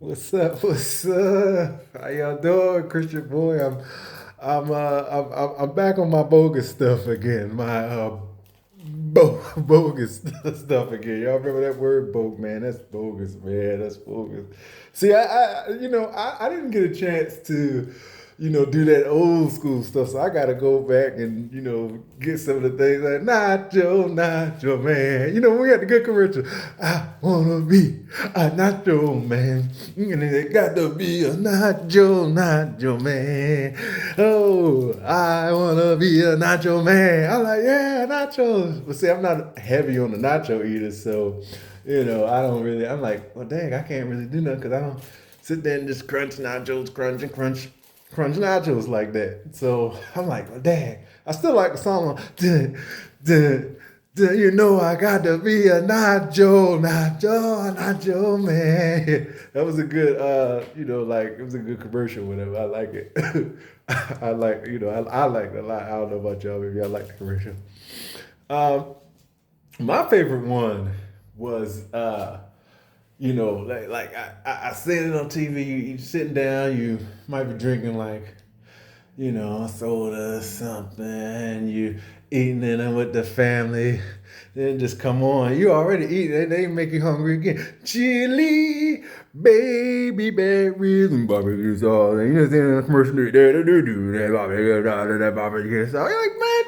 What's up? What's up? How y'all doing, Christian boy? I'm back on my bogus stuff again. My bogus stuff again. Y'all remember that word, bogus? Man, that's bogus, man. That's bogus. See, I didn't get a chance to, do that old school stuff. So I got to go back and, get some of the things like Nacho Man. We had the good commercial. I wanna be a Nacho Man, and it got to be a Nacho Man. Oh, I wanna be a Nacho Man. I'm like, yeah, nachos. But see, I'm not heavy on the nacho eater, so I don't really. I'm like, well, dang, I can't really do nothing because I don't sit there and just crunch nachos, crunch and crunch nachos like that. So I'm like, well, dang, I still like the song. Dun, I got to be a nacho man. That was a good, it was a good commercial. Whatever, I like it. I like, I like it a lot. I don't know about y'all, maybe I like the commercial. Um, my favorite one was, I seen it on TV. You sitting down, you might be drinking like, soda or something. You eating it with the family. Then just come on. You already eat it. They make you hungry again. Chili, baby berries, and barbecue sauce. And you know, in the commercial, that barbecue sauce. You're like, man,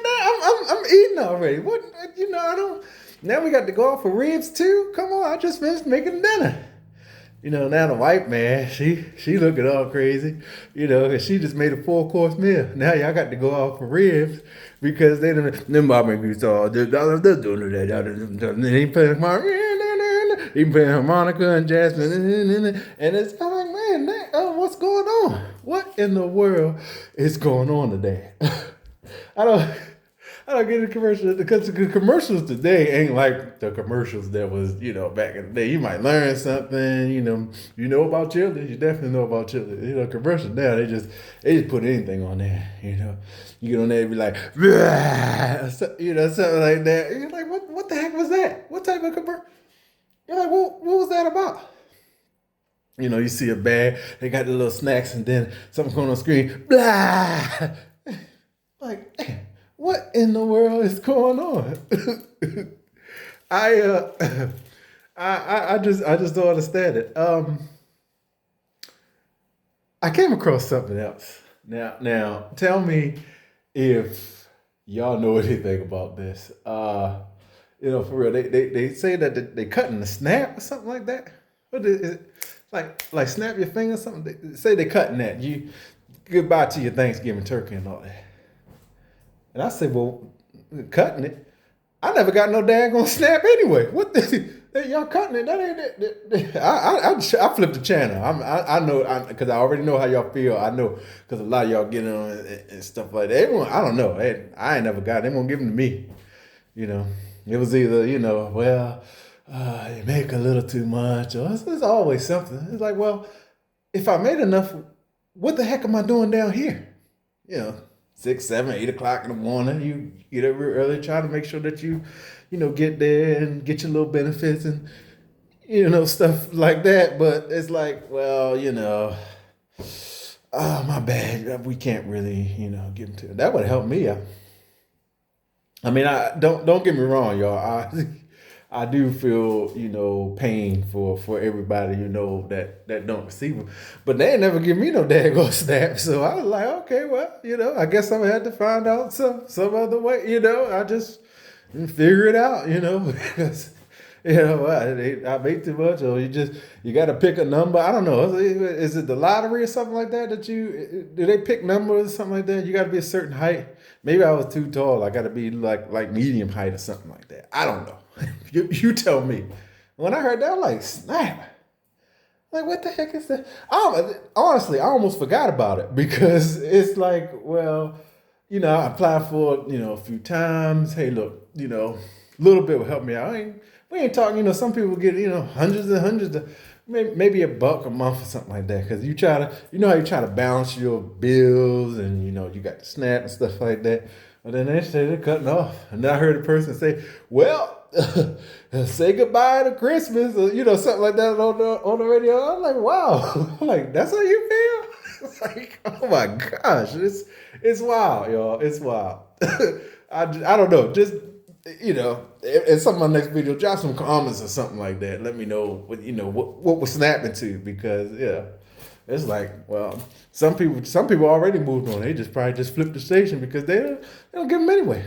I'm eating already. What, I don't. Now we got to go out for ribs too? Come on, I just finished making dinner. Now the white man, she looking all crazy, 'cause she just made a 4 course meal. Now y'all got to go out for ribs because they done them barbecue sauce. They playing harmonica and jasmine, and it's I'm like, man, what's going on? What in the world is going on today? I don't. I don't get the commercials because the commercials today ain't like the commercials that was, back in the day. You might learn something, about chili. You definitely know about chili. Commercials now they just put anything on there. You get on there and be like, something like that. You're like, what the heck was that? What type of commercial? You're like, what was that about? You see a bag, they got the little snacks, and then something's going on screen, blah. Like, what in the world is going on? I I just don't understand it. I came across something else. Now tell me if y'all know anything about this. For real, they say that they cutting the snap or something like that. What is it? Like snap your finger or something? They say they cutting that. You goodbye to your Thanksgiving turkey and all that. And I said, well, cutting it. I never got no daggone snap anyway. What the? Y'all cutting it? That ain't it. I flipped the channel. I know because I already know how y'all feel. I know because a lot of y'all get on and stuff like that. Everyone, I don't know. I ain't never got it. They won't give them to me. It was either you make a little too much, or it's always something. It's like, well, if I made enough, what the heck am I doing down here? You know, 6, 7, 8 o'clock in the morning. You get up real early, try to make sure that get there and get your little benefits and stuff like that. But it's like, well, oh my bad, we can't really get into it. That would help me out. I mean, I don't get me wrong, y'all. I do feel pain for everybody that don't receive them, but they ain't never give me no daggone snap. So I was like, okay, well, I guess I'm gonna have to find out some other way. I just figure it out. Because I make too much, or you got to pick a number. I don't know. Is it the lottery or something like that do they pick numbers or something like that? You got to be a certain height. Maybe I was too tall. I got to be like medium height or something like that. I don't know. You tell me. When I heard that, I'm like, snap. Like, what the heck is that? Honestly, I almost forgot about it because it's like, well, I applied for it, a few times. Hey, look, a little bit will help me out. We ain't talking, some people get, hundreds and hundreds of, maybe $1 a month or something like that. Because you try to, how you try to balance your bills and, you got the SNAP and stuff like that. And then they say they're cutting off. And then I heard a person say, well, say goodbye to Christmas, or, something like that on the radio. I'm like, wow. I'm like, that's how you feel? It's like, oh my gosh. It's wild, y'all. It's wild. I don't know. Just, in some of my next video, drop some comments or something like that. Let me know what we're snapping to, because it's like, well, some people already moved on. They probably just flipped the station because they don't give them anyway.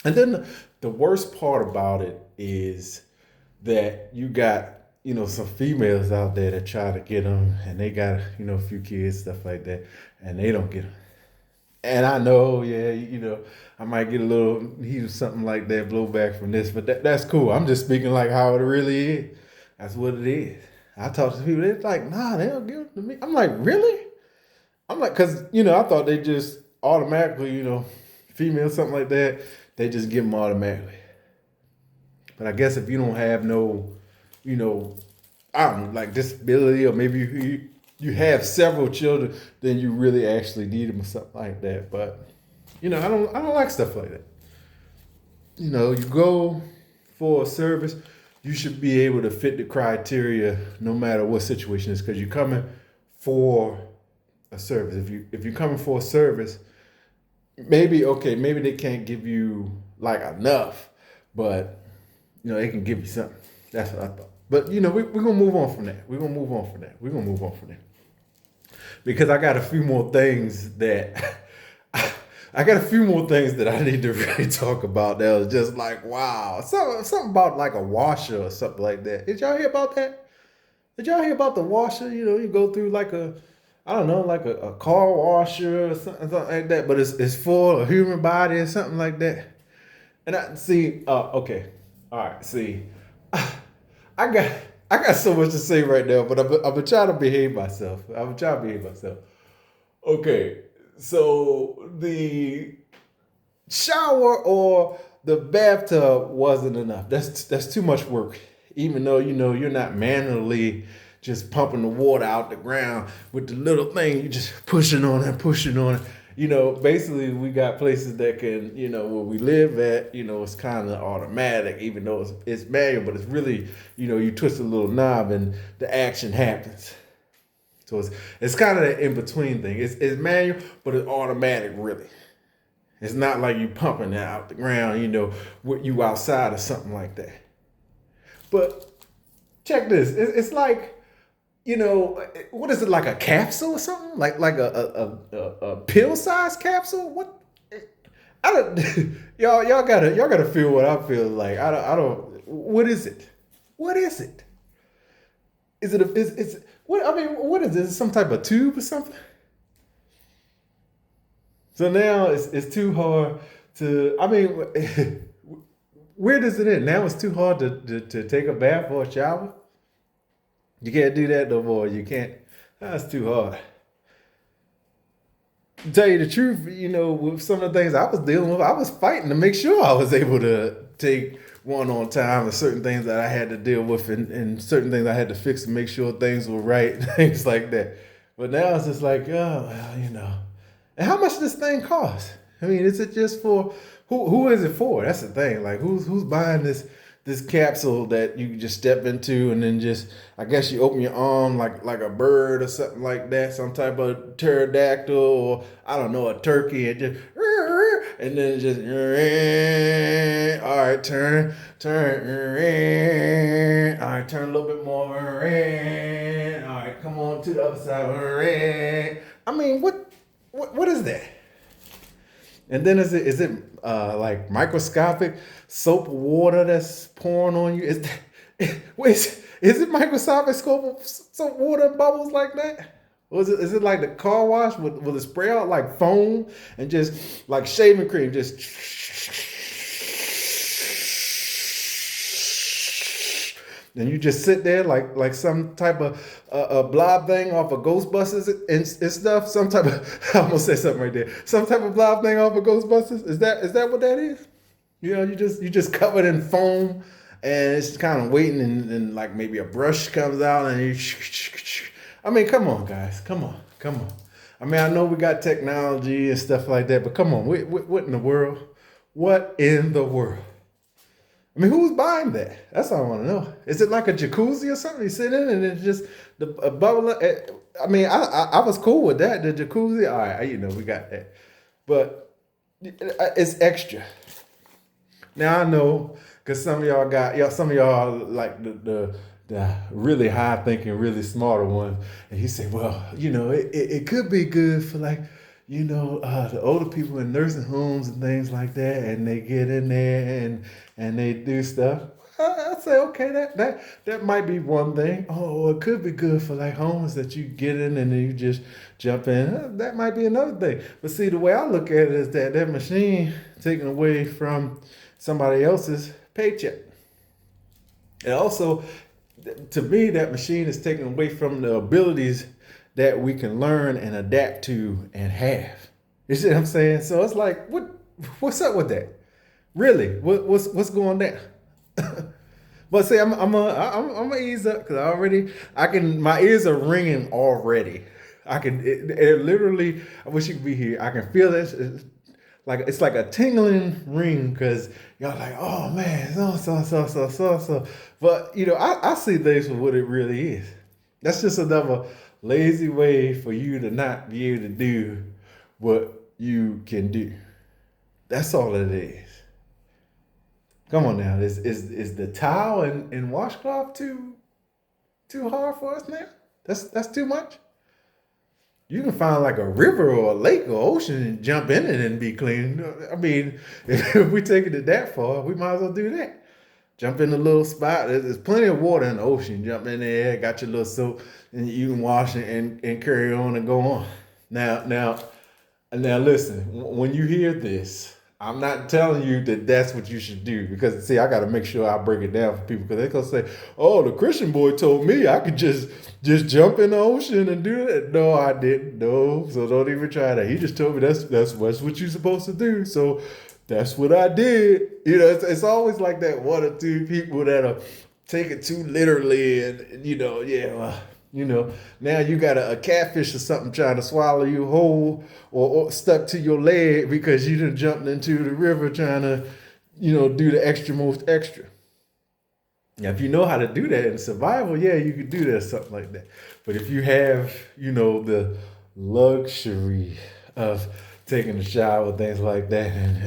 And then the worst part about it is that you got some females out there that try to get them, and they got a few kids, stuff like that, and they don't get them. And I know, I might get a little heat or something like that, blowback from this, but that's cool. I'm just speaking like how it really is. That's what it is. I talk to people, they're like, nah, they don't give it to me. I'm like, really? I'm like, because, I thought they just automatically, female, something like that, they just give them automatically. But I guess if you don't have no, I don't know, like disability, or maybe you have several children, then you really actually need them or something like that. But I don't like stuff like that. You go for a service, you should be able to fit the criteria no matter what situation it is, because you're coming for a service. If you're coming for a service, maybe they can't give you like enough, but they can give you something. That's what I thought. But we're gonna move on from that. We're gonna move on from that. Because I got a few more things that I need to really talk about. That was just like, wow. Something about like a washer or something like that. Did y'all hear about that? Did y'all hear about the washer? You go through like a car washer or something like that, but it's for a human body or something like that. And I see, okay. All right, see. I got so much to say right now, but I'm gonna try to behave myself. Okay, so the shower or the bathtub wasn't enough. That's too much work. Even though you're not manually just pumping the water out the ground with the little thing, you just pushing on it. Basically we got places that can, where we live at, it's kind of automatic, even though it's manual, but it's really, you twist a little knob and the action happens. So it's kind of that in between thing. It's manual, but it's automatic really. It's not like you pumping it out the ground, with you outside or something like that. But check this. It's like, what is it, like a capsule or something? Like a pill-sized capsule? What? I don't. y'all gotta feel what I feel like. I don't. What is it? What is it? Is it what? I mean, what is this? Some type of tube or something? So now it's too hard to. I mean, where does it end? Now it's too hard to take a bath or a shower. You can't do that no more. You can't. That's too hard. To tell you the truth, with some of the things I was dealing with, I was fighting to make sure I was able to take one on time, and certain things that I had to deal with, and certain things I had to fix to make sure things were right, things like that. But now it's just like, oh, well, And how much does this thing cost? I mean, is it just for who is it for? That's the thing. Like, who's buying this capsule that you can just step into, and then just, I guess you open your arm like a bird or something like that, some type of pterodactyl, or I don't know, a turkey, and just, and then just, all right, turn, all right, turn a little bit more, all right, come on to the other side, I mean, what is that? And then is it like microscopic soap water that's pouring on you? Is it microscopic soap water bubbles like that? Or is it like the car wash with it spray out like foam and just like shaving cream, just and you just sit there like some type of blob thing off of Ghostbusters and stuff. Some type of, I almost said something right there. Some type of blob thing off of Ghostbusters. Is that what that is? You just covered in foam, and it's kind of waiting, and like maybe a brush comes out, and you. I mean, come on, guys, come on. I mean, I know we got technology and stuff like that, but come on, what in the world? What in the world? I mean, who's buying that? That's all I want to know. Is it like a jacuzzi or something? You sit in and it's just a bubble. I mean, I was cool with that. The jacuzzi, all right, we got that. But it's extra. Now I know because some of y'all like the really high thinking, really smarter ones, and he said, well, it could be good for like, the older people in nursing homes and things like that, and they get in there and they do stuff. I say, okay, that might be one thing. Oh, it could be good for like homes that you get in and then you just jump in. That might be another thing. But see, the way I look at it is that machine taken away from somebody else's paycheck. And also, to me, that machine is taken away from the abilities that we can learn and adapt to and have. You see what I'm saying? So it's like, what's up with that? Really, what's going there? But see, I'm gonna ease up because my ears are ringing already. It literally. I wish you could be here. I can feel this. It's like a tingling ring because y'all like, oh man, so. But I see things for what it really is. That's just another lazy way for you to not be able to do what you can do. That's all it is. Come on now, is the towel and washcloth too hard for us now? That's too much. You can find like a river or a lake or ocean and jump in it and be clean. I mean, if we taking it that far, we might as well do that. Jump in a little spot. There's plenty of water in the ocean. Jump in there, got your little soap, and you can wash it and carry on and go on. Now, listen. When you hear this, I'm not telling you that that's what you should do because see, I got to make sure I break it down for people because they're gonna say, "Oh, the Christian boy told me I could just jump in the ocean and do that." No, I didn't. No, so don't even try that. He just told me that's what you're supposed to do. So that's what I did. It's always like that one or two people that'll take it too literally, and now you got a catfish or something trying to swallow you whole or stuck to your leg because you done jumped into the river trying to, do the extra most extra. Now, if you know how to do that in survival, yeah, you could do that, something like that. But if you have, the luxury of taking a shower, things like that, and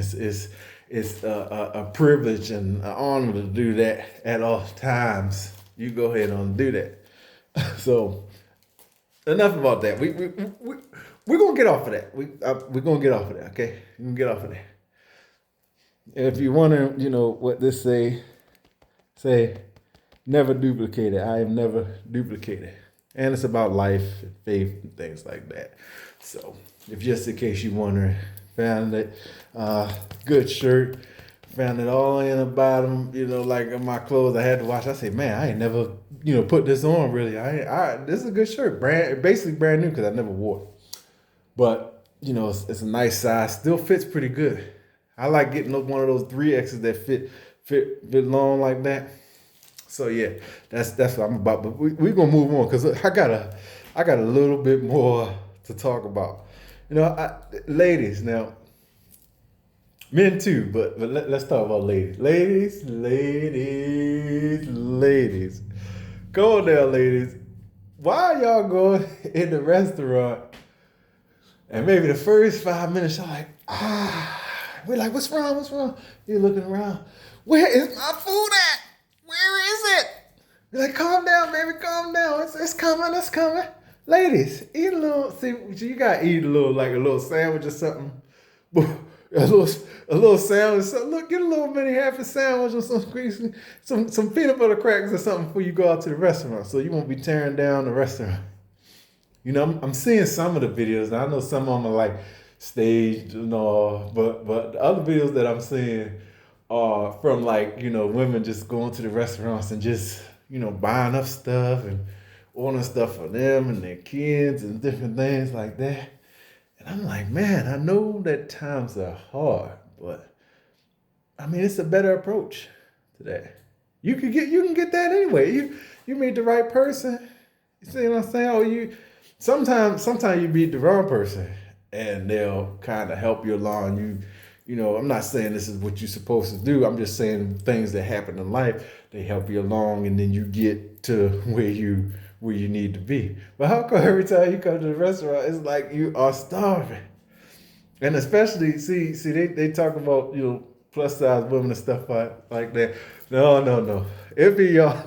it's a privilege and an honor to do that at all times, you go ahead and do that. So enough about that. We're gonna get off of that. We're gonna get off of that. Okay, we can get off of that. If you wonder, what this say never duplicate it. I have never duplicated, and it's about life, and faith, and things like that. So, if just in case you wonder, found it, good shirt. Found it all in the bottom, like in my clothes. I had to wash. I said, man, I ain't never, put this on really. This is a good shirt, basically brand new because I never wore it. But it's a nice size. Still fits pretty good. I like getting one of those 3Xs that fit long like that. So yeah, that's what I'm about. But we're gonna move on because I got a little bit more to talk about. Ladies now. Men too, but let's talk about ladies. Ladies. Come on now, ladies. Why are y'all going in the restaurant and maybe the first 5 minutes y'all like, we're like, what's wrong? You're looking around. Where is my food at? Where is it? You're like, calm down, baby, calm down. It's coming. Ladies, eat a little. See, you gotta eat a little sandwich or something. A little sandwich. So look, get a little mini half a sandwich or some peanut butter crackers or something before you go out to the restaurant, so you won't be tearing down the restaurant. I'm seeing some of the videos, and I know some of them are like staged and all, but the other videos that I'm seeing are from like women just going to the restaurants and just buying up stuff and ordering stuff for them and their kids and different things like that. And I'm like, man, I know that times are hard, but I mean, it's a better approach to that. You can get that anyway. You meet the right person. You see what I'm saying? sometimes you meet the wrong person, and they'll kind of help you along. I'm not saying this is what you're supposed to do. I'm just saying things that happen in life, they help you along, and then you get to where you need to be. But how come every time you come to the restaurant, it's like you are starving? And especially, see, they talk about plus size women and stuff like that. No, no, no. It be y'all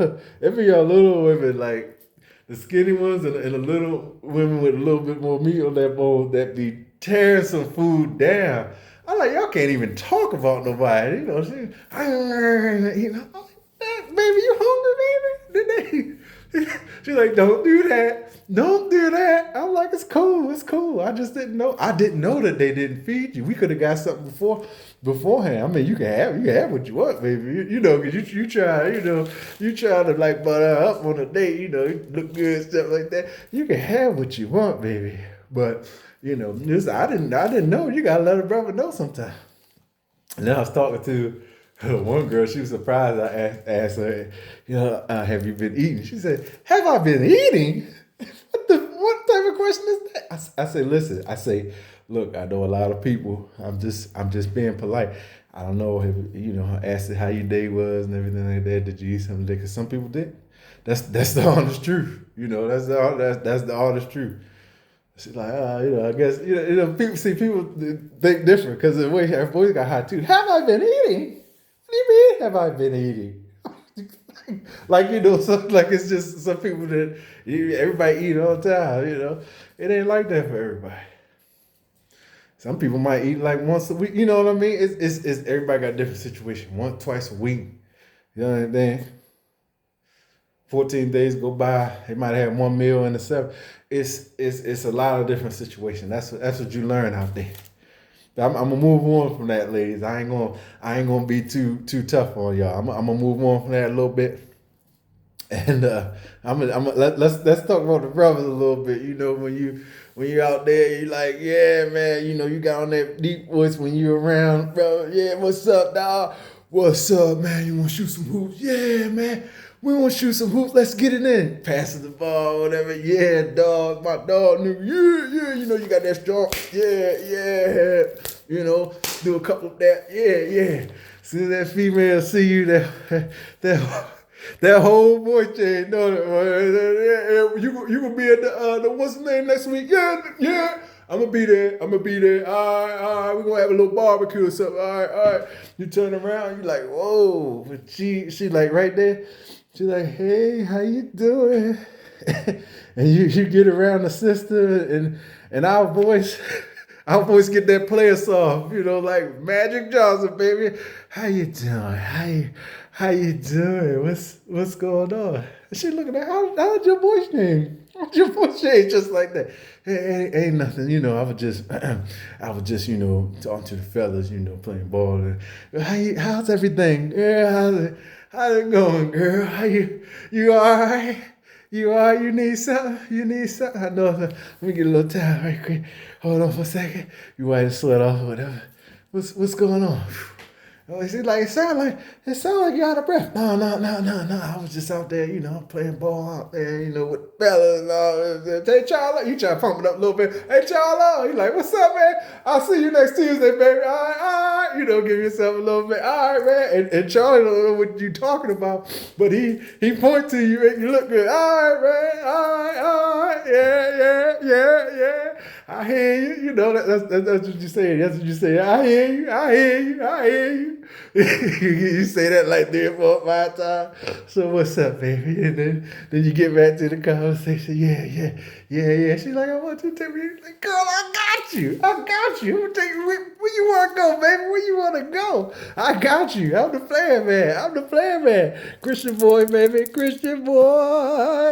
little women, like the skinny ones, and the little women with a little bit more meat on that bowl that be tearing some food down. I'm like, y'all can't even talk about nobody. I'm like, baby, you hungry, baby? Did they? She's like, don't do that. Don't do that. I'm like, it's cool. It's cool. I just didn't know. I didn't know that they didn't feed you. We could have got something beforehand. I mean, you can have what you want, baby. Because you try to like butter up on a date. Look good, stuff like that. You can have what you want, baby. But this I didn't know. You gotta let a brother know sometime. And then I was talking to one girl. She was surprised. I asked her, have you been eating? She said, have I been eating? What type of question is that? I say, listen. I say, look, I know a lot of people. I'm just being polite. I don't know if I asked her how your day was and everything like that. Did you eat something? Because some people did. That's the honest truth. That's the honest truth. She's like, I guess people think different because the way her voice got high too. Have I been eating? What do you mean? Have I been eating? Like it's just some people that everybody eat all the time. It ain't like that for everybody. Some people might eat like once a week. You know what I mean? It's everybody got a different situation. Once, twice a week. You know what I mean? 14 days go by, they might have one meal in the seven. It's a lot of different situations. That's what you learn out there. I'm gonna move on from that, ladies. I ain't gonna be too tough on y'all. I'm gonna move on from that a little bit. And let's talk about the brothers a little bit. When you out there, you like, yeah, man. You got on that deep voice when you around, bro. Yeah, what's up, dog? What's up, man? You want to shoot some hoops? Yeah, man. We want to shoot some hoops. Let's get it in. Passing the ball, whatever. Yeah, dog. My dog knew. Yeah, yeah. You got that strong. Yeah, yeah. Do a couple of that. Yeah, yeah. As soon as that female see you, that whole voice change. No, you gonna be at the what's the name next week? Yeah, yeah. I'm gonna be there. All right. We're gonna have a little barbecue or something. All right. You turn around, you like, whoa. But she like right there. She like, hey, how you doing? And you get around the sister and our voice. Our voice get that player soft, like Magic Johnson, baby. How you doing? How you doing? What's going on? And she looking at how'd your voice change? How'd your voice change just like that? Hey, ain't nothing, I was just talking to the fellas, playing ball. And, how's everything? Yeah, how's it going, girl? You all right? You all right? You need something? I know. Let me get a little time right quick. Hold on for a second. You wipe the sweat off or whatever. What's going on? She's like, it sound like you're out of breath. No. I was just out there, playing ball out there, with the fellas and all. Hey, Charlie, you try to pump it up a little bit. Hey, Charlie, he's like, what's up, man? I'll see you next Tuesday, baby. All right. Give yourself a little bit. All right, man. And Charlie don't know what you're talking about, but he point to you and you look good. All right, man. All right. Yeah. I hear you. That's what you say. That's what you say. I hear you. You say that like 3 or 4 or 5 times. So what's up, baby? And then you get back to the conversation. Yeah. She's like, I want you to take me. Like, girl, I got you. I'm gonna take you. Where you want to go, baby? Where you want to go? I got you. I'm the player man. Christian boy, baby. Christian boy.